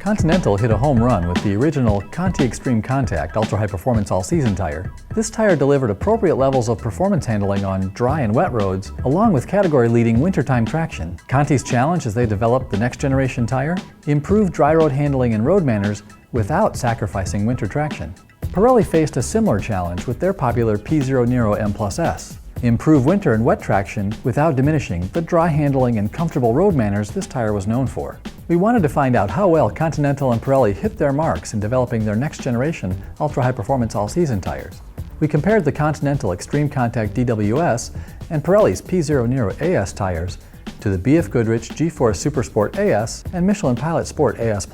Continental hit a home run with the original ContiExtremeContact Ultra High Performance All-Season tire. This tire delivered appropriate levels of performance handling on dry and wet roads, along with category-leading wintertime traction. Conti's challenge as they developed the next generation tire? Improved dry road handling and road manners without sacrificing winter traction. Pirelli faced a similar challenge with their popular P Zero Nero M+S. Improve winter and wet traction without diminishing the dry handling and comfortable road manners this tire was known for. We wanted to find out how well Continental and Pirelli hit their marks in developing their next generation ultra-high performance all-season tires. We compared the Continental ExtremeContact DWS and Pirelli's P Zero Nero AS tires to the BF Goodrich G-Force Supersport AS and Michelin Pilot Sport AS+.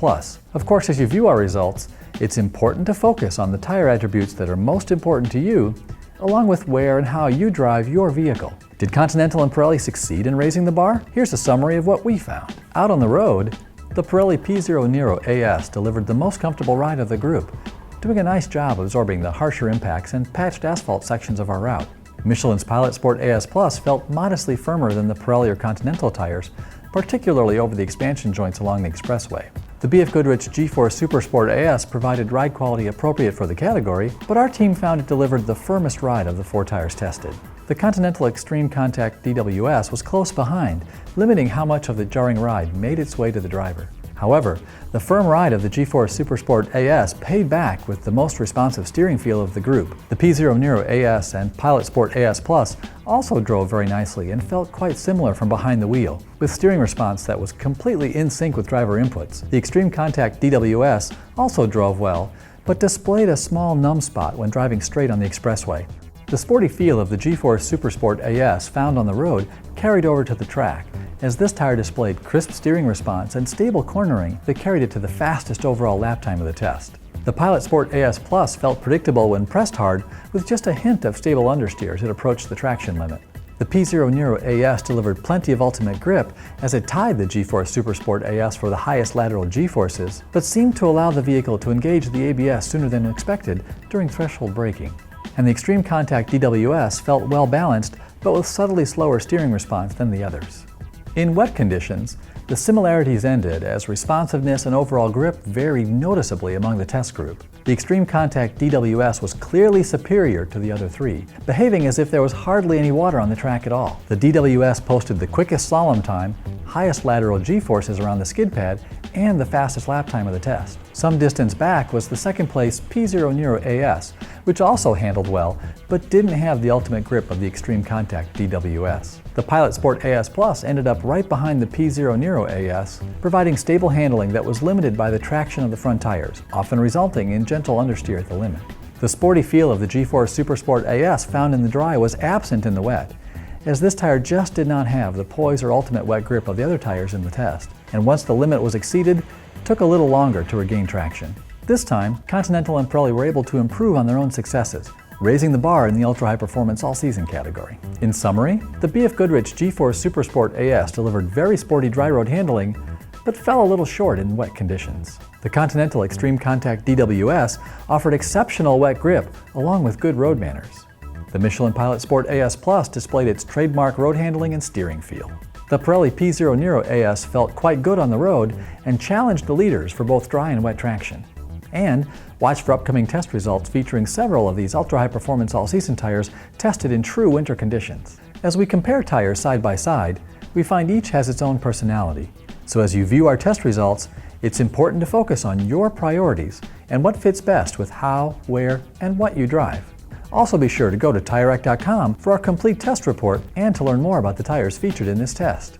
Of course, as you view our results, it's important to focus on the tire attributes that are most important to you, along with where and how you drive your vehicle. Did Continental and Pirelli succeed in raising the bar? Here's a summary of what we found. Out on the road, the Pirelli P Zero Nero AS delivered the most comfortable ride of the group, doing a nice job absorbing the harsher impacts and patched asphalt sections of our route. Michelin's Pilot Sport AS+ felt modestly firmer than the Pirelli or Continental tires, particularly over the expansion joints along the expressway. The BF Goodrich G-Force Supersport AS provided ride quality appropriate for the category, but our team found it delivered the firmest ride of the 4 tires tested. The Continental ExtremeContact DWS was close behind, limiting how much of the jarring ride made its way to the driver. However, the firm ride of the G-Force Supersport AS paid back with the most responsive steering feel of the group. The P Zero Nero AS and Pilot Sport AS+ also drove very nicely and felt quite similar from behind the wheel, with steering response that was completely in sync with driver inputs. The ExtremeContact DWS also drove well, but displayed a small numb spot when driving straight on the expressway. The sporty feel of the G-Force Supersport AS found on the road carried over to the track, as this tire displayed crisp steering response and stable cornering that carried it to the fastest overall lap time of the test. The Pilot Sport AS+ felt predictable when pressed hard, with just a hint of stable understeer as it approached the traction limit. The P Zero Nero AS delivered plenty of ultimate grip as it tied the G-Force Supersport AS for the highest lateral G-forces, but seemed to allow the vehicle to engage the ABS sooner than expected during threshold braking. And the ExtremeContact DWS felt well balanced, but with subtly slower steering response than the others. In wet conditions, the similarities ended as responsiveness and overall grip varied noticeably among the test group. The ExtremeContact DWS was clearly superior to the other 3, behaving as if there was hardly any water on the track at all. The DWS posted the quickest slalom time, highest lateral G-forces around the skid pad, and the fastest lap time of the test. Some distance back was the second place P Zero Nero AS, which also handled well, but didn't have the ultimate grip of the ExtremeContact DWS. The Pilot Sport AS+ ended up right behind the P Zero Nero AS, providing stable handling that was limited by the traction of the front tires, often resulting in gentle understeer at the limit. The sporty feel of the G-Force Supersport AS found in the dry was absent in the wet, as this tire just did not have the poise or ultimate wet grip of the other tires in the test, and once the limit was exceeded, it took a little longer to regain traction. This time, Continental and Pirelli were able to improve on their own successes, raising the bar in the ultra-high performance all-season category. In summary, the BF Goodrich G-Force Supersport AS delivered very sporty dry road handling, but fell a little short in wet conditions. The Continental ExtremeContact DWS offered exceptional wet grip along with good road manners. The Michelin Pilot Sport AS+ displayed its trademark road handling and steering feel. The Pirelli P Zero Nero AS felt quite good on the road and challenged the leaders for both dry and wet traction. And watch for upcoming test results featuring several of these ultra-high performance all-season tires tested in true winter conditions. As we compare tires side by side, we find each has its own personality. So as you view our test results, it's important to focus on your priorities and what fits best with how, where, and what you drive. Also be sure to go to TireRack.com for our complete test report and to learn more about the tires featured in this test.